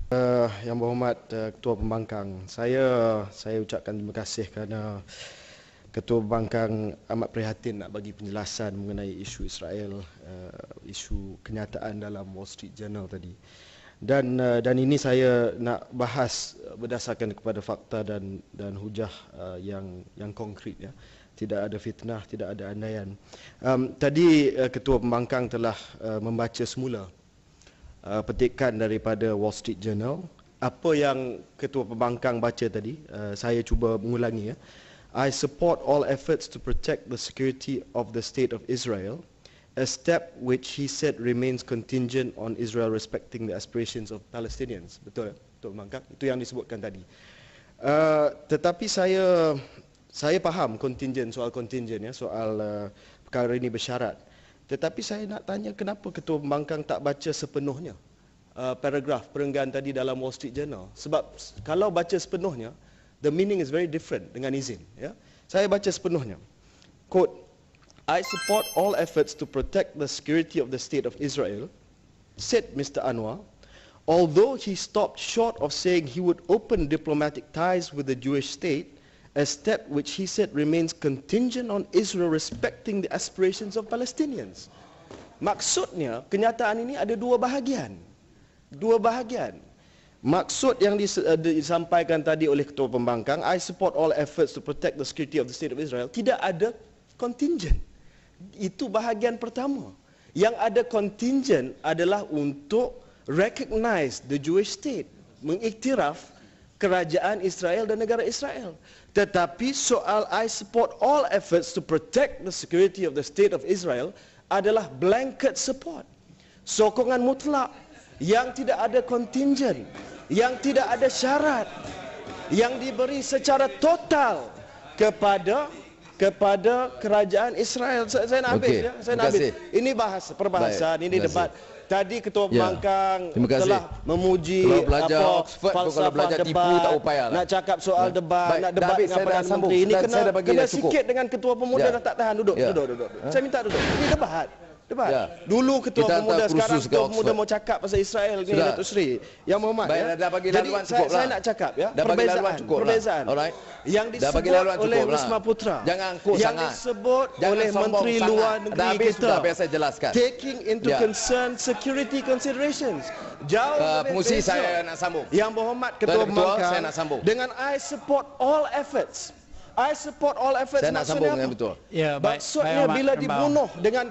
Yang berhormat Ketua Pembangkang, saya ucapkan terima kasih kerana Ketua Pembangkang amat prihatin nak bagi penjelasan mengenai isu Israel, isu kenyataan dalam Wall Street Journal tadi. Dan ini saya nak bahas berdasarkan kepada fakta dan hujah yang konkret, ya. Tidak ada fitnah, tidak ada andaian. Tadi Ketua Pembangkang telah membaca semula petikan daripada Wall Street Journal. Apa yang Ketua Pembangkang baca tadi, saya cuba mengulangi, ya. I support all efforts to protect the security of the state of Israel, a step which he said remains contingent on Israel respecting the aspirations of Palestinians. Betul, Ketua Pembangkang? Itu yang disebutkan tadi. Tetapi saya faham soal contingent, ya, soal perkara ini bersyarat. Tetapi saya nak tanya, kenapa Ketua Pembangkang tak baca sepenuhnya paragraf perenggan tadi dalam Wall Street Journal? Sebab kalau baca sepenuhnya, the meaning is very different dengan izin, ya. Saya baca sepenuhnya. Quote, I support all efforts to protect the security of the state of Israel, said Mr. Anwar, although he stopped short of saying he would open diplomatic ties with the Jewish state, a step which he said remains contingent on Israel respecting the aspirations of Palestinians. Maksudnya, kenyataan ini ada dua bahagian. Maksud yang disampaikan tadi oleh Ketua Pembangkang, I support all efforts to protect the security of the state of Israel, tidak ada contingent. Itu bahagian pertama. Yang ada contingent adalah untuk recognize the Jewish state, mengiktiraf kerajaan Israel dan negara Israel. Tetapi soal I support all efforts to protect the security of the state of Israel adalah blanket support. Sokongan mutlak yang tidak ada contingent, yang tidak ada syarat, yang diberi secara total kepada kerajaan Israel. Saya nak habis, ya. Saya nak habis. Ini perbahasan, ini debat. Tadi Ketua Pembangkang telah memuji falsafah debat, nak cakap soal debat, nak debat dengan Perdana Menteri. Ini kena sikit dengan Ketua Pemuda dah tak tahan. Duduk. Saya minta duduk. Ini debat. Dulu Ketua Pemuda, sekarang Ketua Pemuda mau cakap pasal Israel ni, Datuk Seri. Yang berhormat, ya. Jadi saya nak cakap, ya, perbezaan yang disebut oleh Wisma Putra, yang disebut oleh Menteri Luar Negeri kita, taking into concern security considerations, jauh lebih beza. Yang berhormat Ketua Pembangkang dengan I support all efforts. I support all efforts, maksudnya apa? Maksudnya bila dibunuh dengan